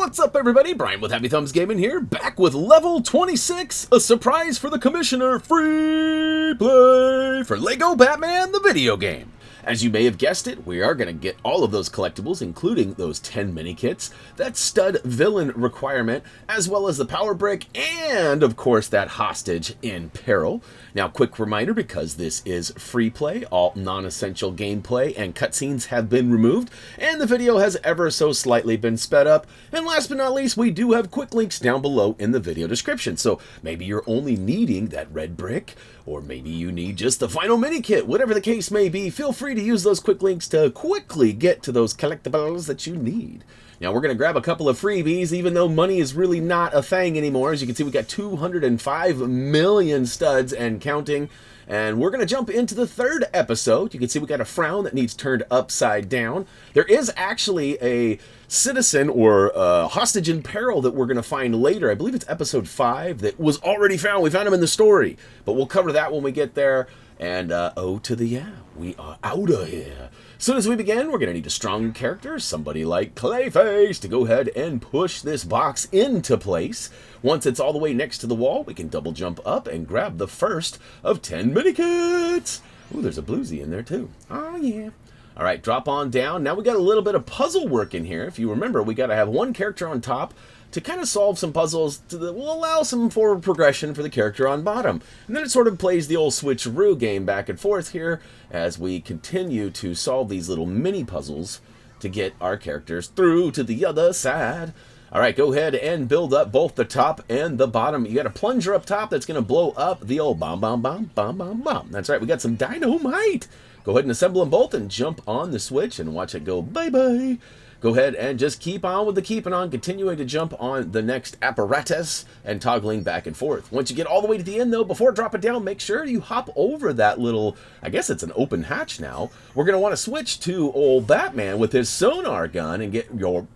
What's up, everybody? Brian with HappyThumbsGaming here, back with level 26, a surprise for the Commissioner, free play for Lego Batman the Video Game. As you may have guessed it, we are going to get all of those collectibles, including those 10 Minikits, that stud villain requirement, as well as the power brick, and of course that hostage in peril. Now, quick reminder, because this is free play, all non-essential gameplay and cutscenes have been removed, and the video has ever so slightly been sped up. And last but not least, we do have quick links down below in the video description. So maybe you're only needing that red brick, or maybe you need just the final Minikit. Whatever the case may be, feel free to use those quick links to quickly get to those collectibles that you need. Now, we're going to grab a couple of freebies, even though money is really not a thing anymore. As you can see, we got 205 million studs and counting. And we're going to jump into the third episode. You can see we got a frown that needs turned upside down. There is actually a citizen or hostage in peril that we're going to find later. I believe it's episode 5 that was already found. We found him in the story. But we'll cover that when we get there. And oh to the yeah, we are out of here. As soon as we begin, we're going to need a strong character, somebody like Clayface, to go ahead and push this box into place. Once it's all the way next to the wall, we can double jump up and grab the first of 10 Minikits. Ooh, there's a bluesy in there too. Oh yeah. All right, drop on down. Now we got a little bit of puzzle work in here. If you remember, we got to have one character on top to kind of solve some puzzles that will allow some forward progression for the character on bottom. And then it sort of plays the old switcheroo game back and forth here as we continue to solve these little mini puzzles to get our characters through to the other side. All right, go ahead and build up both the top and the bottom. You got a plunger up top that's going to blow up the old bomb, bomb, bomb, bomb, bomb, bomb. That's right, we got some dynamite. Go ahead and assemble them both and jump on the switch and watch it go bye-bye. Go ahead and just keep on with the keeping on, continuing to jump on the next apparatus and toggling back and forth. Once you get all the way to the end, though, before dropping down, make sure you hop over that little, I guess it's an open hatch now. We're going to want to switch to old Batman with his sonar gun and get your...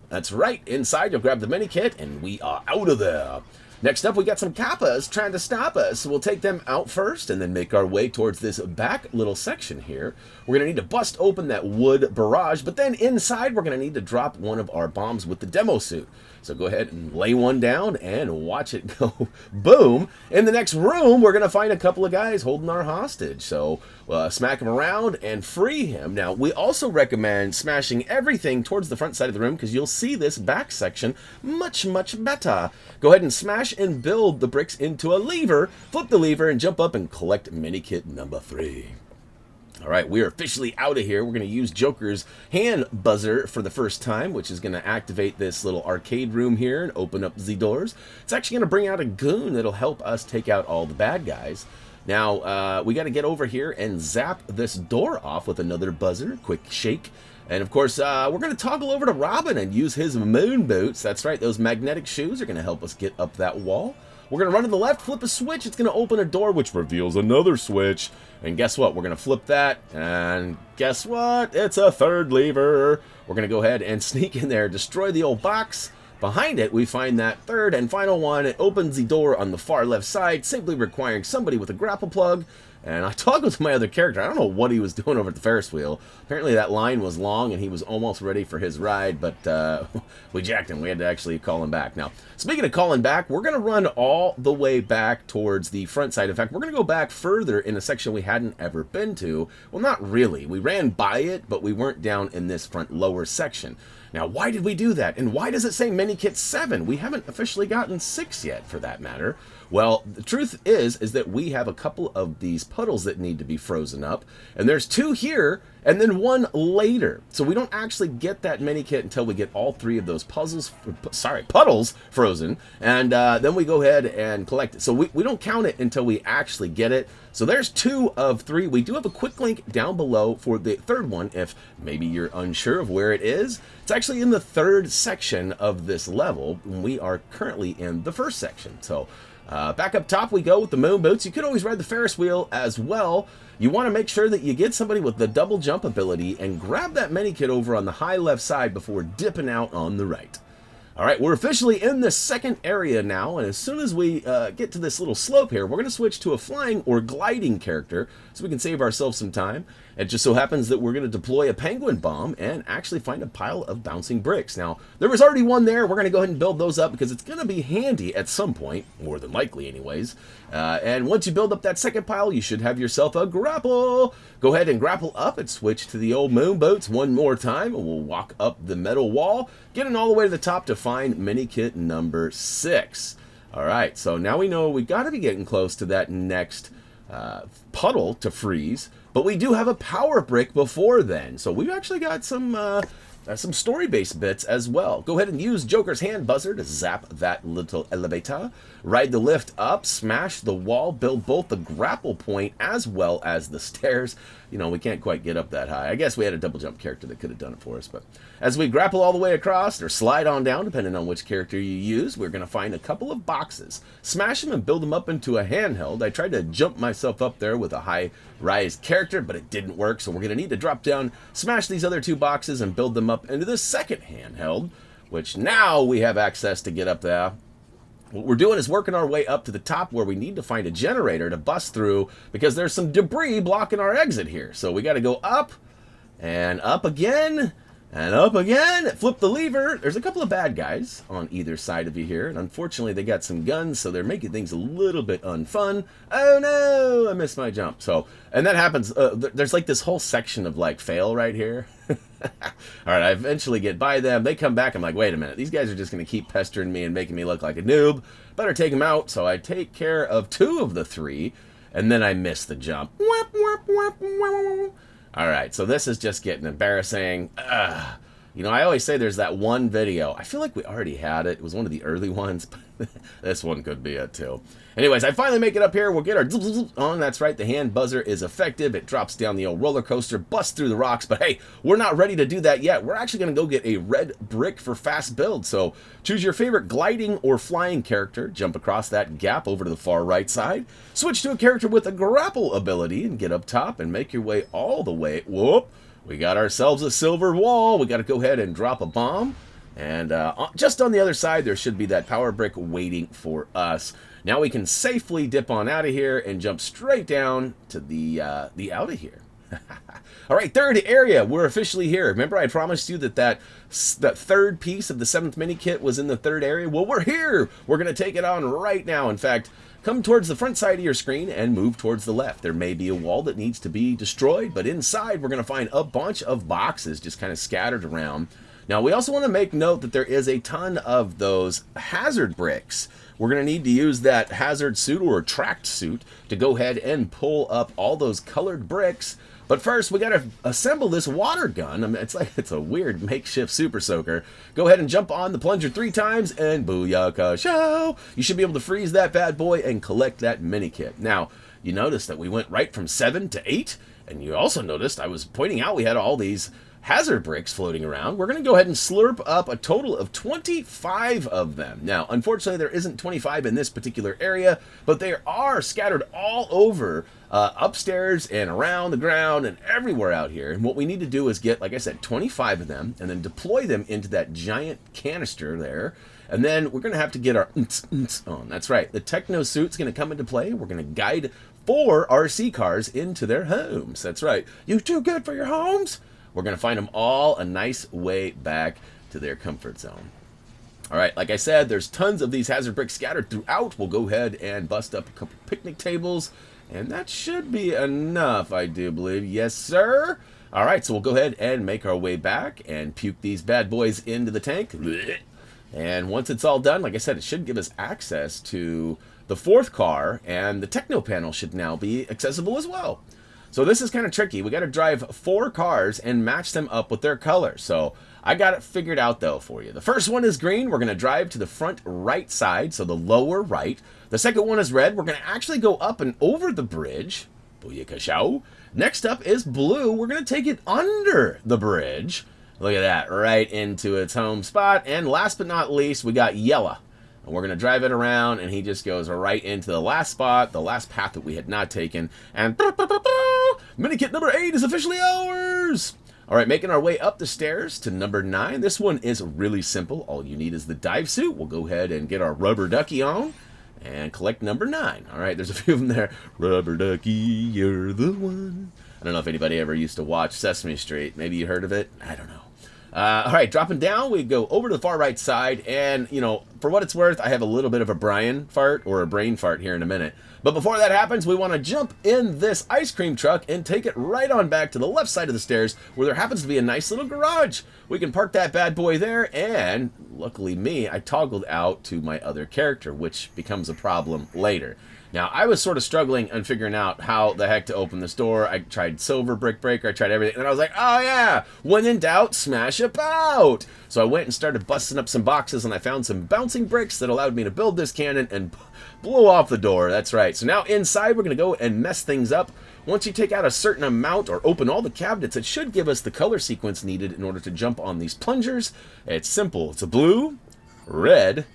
That's right, inside you'll grab the mini kit and we are out of there. Next up, we got some kappas trying to stop us. So we'll take them out first and then make our way towards this back little section here. We're going to need to bust open that wood barrage, but then inside we're going to need to drop one of our bombs with the demo suit. So go ahead and lay one down and watch it go boom. In the next room, we're going to find a couple of guys holding our hostage. So smack him around and free him. Now, we also recommend smashing everything towards the front side of the room because you'll see this back section much, much better. Go ahead and smash and build the bricks into a lever. Flip the lever and jump up and collect Minikit number 3. All right, we are officially out of here. We're going to use Joker's hand buzzer for the first time, which is going to activate this little arcade room here and open up the doors. It's actually going to bring out a goon that'll help us take out all the bad guys. Now, we got to get over here and zap this door off with another buzzer. Quick shake. And, of course, we're going to toggle over to Robin and use his moon boots. That's right, those magnetic shoes are going to help us get up that wall. We're going to run to the left, flip a switch. It's going to open a door, which reveals another switch. And guess what? We're going to flip that. And guess what? It's a third lever. We're going to go ahead and sneak in there, destroy the old box. Behind it, we find that third and final one. It opens the door on the far left side, simply requiring somebody with a grapple plug. And I toggled to my other character. I don't know what he was doing over at the Ferris wheel. Apparently that line was long and he was almost ready for his ride, but we jacked him. We had to actually call him back. Now, speaking of calling back, we're going to run all the way back towards the front side. In fact, we're going to go back further in a section we hadn't ever been to. Well, not really. We ran by it, but we weren't down in this front lower section. Now, why did we do that? And why does it say Minikit 7? We haven't officially gotten 6 yet, for that matter. Well, the truth is that we have a couple of these puddles that need to be frozen up. And there's 2 here, and then 1 later. So we don't actually get that Minikit until we get all 3 of those puddles frozen. And then we go ahead and collect it. So we don't count it until we actually get it. So there's 2 of 3. We do have a quick link down below for the third one if maybe you're unsure of where it is. It's actually in the 3rd section of this level. We are currently in the 1st section. So back up top we go with the moon boots. You could always ride the Ferris wheel as well. You want to make sure that you get somebody with the double jump ability and grab that Minikit over on the high left side before dipping out on the right. All right, we're officially in the second area now, and as soon as we get to this little slope here, we're going to switch to a flying or gliding character so we can save ourselves some time. It just so happens that we're going to deploy a penguin bomb and actually find a pile of bouncing bricks. Now, there was already one there. We're going to go ahead and build those up because it's going to be handy at some point, more than likely anyways. And once you build up that second pile, you should have yourself a grapple. Go ahead and grapple up and switch to the old moon boats one more time, and we'll walk up the metal wall, getting all the way to the top to find Minikit number 6. All right, so now we know we've got to be getting close to that next puddle to freeze, but we do have a power brick before then, so we've actually got some story-based bits as well. Go ahead and use Joker's hand buzzer to zap that little elevator. Ride the lift up, smash the wall, build both the grapple point as well as the stairs. You know, we can't quite get up that high. I guess we had a double jump character that could have done it for us, but as we grapple all the way across, or slide on down, depending on which character you use, we're going to find a couple of boxes. Smash them and build them up into a handheld. I tried to jump myself up there with a high-rise character, but it didn't work, so we're going to need to drop down, smash these other 2 boxes, and build them up into the second handheld, which now we have access to get up there. What we're doing is working our way up to the top where we need to find a generator to bust through because there's some debris blocking our exit here. So we got to go up and up again and up again. Flip the lever. There's a couple of bad guys on either side of you here, and unfortunately they got some guns, so they're making things a little bit unfun. Oh no, I missed my jump. So, and that happens. There's like this whole section of like fail right here. All right, I eventually get by them. They come back. I'm like, wait a minute. These guys are just going to keep pestering me and making me look like a noob. Better take them out. So I take care of 2 of the 3, and then I miss the jump. All right, so this is just getting embarrassing. You know, I always say there's that one video. I feel like we already had it. It was one of the early ones, but this one could be it too. Anyways, I finally make it up here. We'll get our on. That's right, the hand buzzer is effective. It drops down the old roller coaster, busts through the rocks, but hey, we're not ready to do that yet. We're actually going to go get a red brick for fast build. So choose your favorite gliding or flying character, jump across that gap over to the far right side, switch to a character with a grapple ability, and get up top and make your way all the way. Whoop. We got ourselves a silver wall. We got to go ahead and drop a bomb. And just on the other side, there should be that power brick waiting for us. Now we can safely dip on out of here and jump straight down to the out of here. All right, third area. We're officially here. Remember I promised you that third piece of the 7th mini kit was in the third area? Well, we're here. We're going to take it on right now. In fact, come towards the front side of your screen and move towards the left. There may be a wall that needs to be destroyed, but inside we're going to find a bunch of boxes just kind of scattered around. Now, we also want to make note that there is a ton of those hazard bricks. We're going to need to use that hazard suit or tracked suit to go ahead and pull up all those colored bricks. But first, we got to assemble this water gun. I mean, it's a weird makeshift super soaker. Go ahead and jump on the plunger 3 times and booyaka show. You should be able to freeze that bad boy and collect that mini kit. Now, you notice that we went right from 7 to 8, and you also noticed I was pointing out we had all these hazard bricks floating around. We're going to go ahead and slurp up a total of 25 of them. Now, unfortunately, there isn't 25 in this particular area, but they are scattered all over upstairs and around the ground and everywhere out here. And what we need to do is get, like I said, 25 of them and then deploy them into that giant canister there. And then we're going to have to get our on. That's right. The techno suit's going to come into play. We're going to guide 4 RC cars into their homes. That's right. You too good for your homes? We're going to find them all a nice way back to their comfort zone. All right, like I said, there's tons of these hazard bricks scattered throughout. We'll go ahead and bust up a couple picnic tables, and that should be enough, I do believe. Yes, sir. All right, so we'll go ahead and make our way back and puke these bad boys into the tank. And once it's all done, like I said, it should give us access to the 4th car, and the techno panel should now be accessible as well. So this is kind of tricky. We got to drive 4 cars and match them up with their colors. So I got it figured out though for you. The first one is green. We're going to drive to the front right side, so the lower right. The second one is red. We're going to actually go up and over the bridge. Booyakashow. Next up is blue. We're going to take it under the bridge. Look at that, right into its home spot. And last but not least, we got yellow. And we're going to drive it around, and he just goes right into the last spot, the last path that we had not taken. And Minikit number 8 is officially ours! All right, making our way up the stairs to number 9. This one is really simple. All you need is the dive suit. We'll go ahead and get our rubber ducky on and collect number 9. All right, there's a few of them there. Rubber ducky, you're the one. I don't know if anybody ever used to watch Sesame Street. Maybe you heard of it. I don't know. All right, dropping down, we go over to the far right side, and, you know, for what it's worth, I have a little bit of a Brian fart, or a brain fart here in a minute. But before that happens, we want to jump in this ice cream truck and take it right on back to the left side of the stairs, where there happens to be a nice little garage. We can park that bad boy there, and luckily me, I toggled out to my other character, which becomes a problem later. Now, I was sort of struggling and figuring out how the heck to open this door. I tried silver brick breaker, I tried everything, and I was like, oh yeah, when in doubt, smash about. So I went and started busting up some boxes, and I found some bouncing bricks that allowed me to build this cannon and blow off the door. That's right. So now inside, we're going to go and mess things up. Once you take out a certain amount or open all the cabinets, it should give us the color sequence needed in order to jump on these plungers. It's simple. It's a blue, red,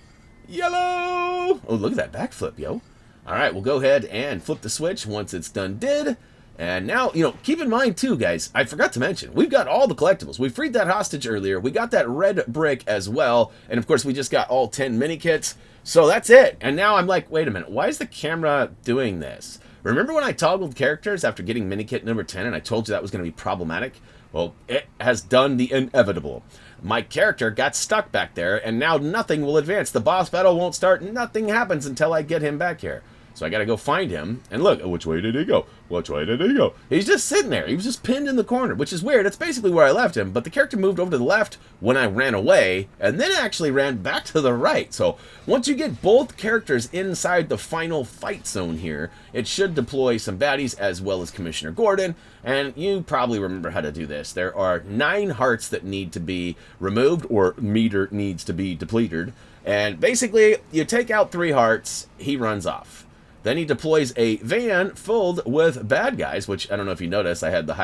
yellow. Oh, look at that backflip, yo. All right, we'll go ahead and flip the switch once it's done did. And now, you know, keep in mind too, guys, I forgot to mention, we've got all the collectibles. We freed that hostage earlier. We got that red brick as well. And of course, we just got all 10 mini kits. So that's it. And now I'm like, wait a minute, why is the camera doing this? Remember when I toggled characters after getting mini kit number 10 and I told you that was going to be problematic? Well, it has done the inevitable. My character got stuck back there, and now nothing will advance. The boss battle won't start. Nothing happens until I get him back here. So I got to go find him. And look, which way did he go? Which way did he go? He's just sitting there. He was just pinned in the corner, which is weird. It's basically where I left him. But the character moved over to the left when I ran away, and then actually ran back to the right. So once you get both characters inside the final fight zone here, it should deploy some baddies as well as Commissioner Gordon. And you probably remember how to do this. There are 9 hearts that need to be removed, or meter needs to be depleted. And basically, you take out 3 hearts, he runs off. Then he deploys a van filled with bad guys, which I don't know if you noticed. I had the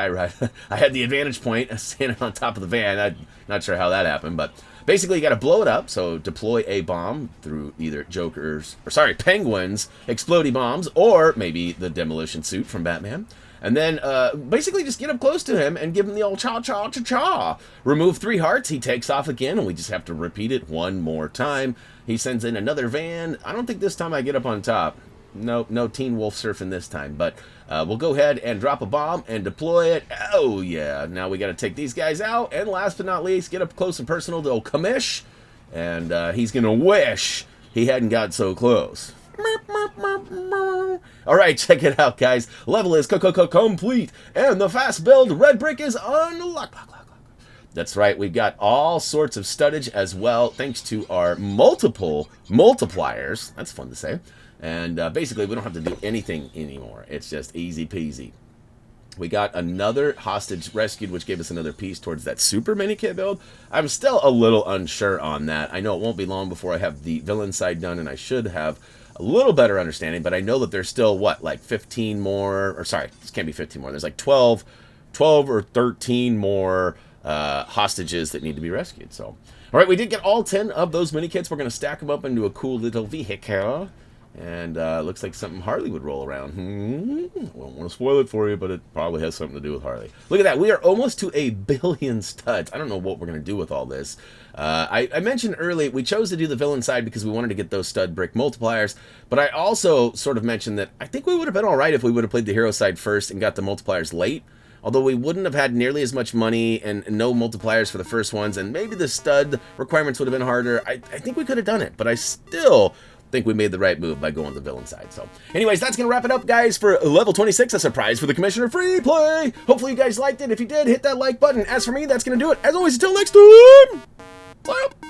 I had the advantage point standing on top of the van. I'm not sure how that happened, but basically you got to blow it up. So deploy a bomb through either Penguin's explodey bombs, or maybe the demolition suit from Batman. And then basically just get up close to him and give him the old cha-cha-cha-cha. Remove 3 hearts, he takes off again, and we just have to repeat it one more time. He sends in another van. I don't think this time I get up on top. Nope, no Teen Wolf surfing this time, but we'll go ahead and drop a bomb and deploy it. Oh, yeah. Now we got to take these guys out, and last but not least, get up close and personal to old Commish, and he's going to wish he hadn't got so close. All right, check it out, guys. Level is complete, and the fast build red brick is unlocked. That's right, we've got all sorts of studdage as well, thanks to our multiple multipliers. That's fun to say. And basically, we don't have to do anything anymore. It's just easy peasy. We got another hostage rescued, which gave us another piece towards that super mini kit build. I'm still a little unsure on that. I know it won't be long before I have the villain side done, and I should have a little better understanding, but I know that there's still, what, like 15 more, or sorry, this can't be 15 more. There's like 12 or 13 more hostages that need to be rescued. So, all right, we did get all 10 of those mini kits. We're going to stack them up into a cool little vehicle. And looks like something Harley would roll around. Won't want to spoil it for you, but it probably has something to do with Harley. Look at that. We are almost to 1 billion studs. I don't know what we're going to do with all this. I mentioned earlier, we chose to do the villain side because we wanted to get those stud brick multipliers. But I also sort of mentioned that I think we would have been all right if we would have played the hero side first and got the multipliers late. Although we wouldn't have had nearly as much money and no multipliers for the first ones. And maybe the stud requirements would have been harder. I think we could have done it. But I still think we made the right move by going to the villain side. So anyways, that's gonna wrap it up, guys, for level 26, a surprise for the Commissioner free play. Hopefully you guys liked it. If you did, hit that like button. As for me, that's gonna do it. As always, until next time, bye.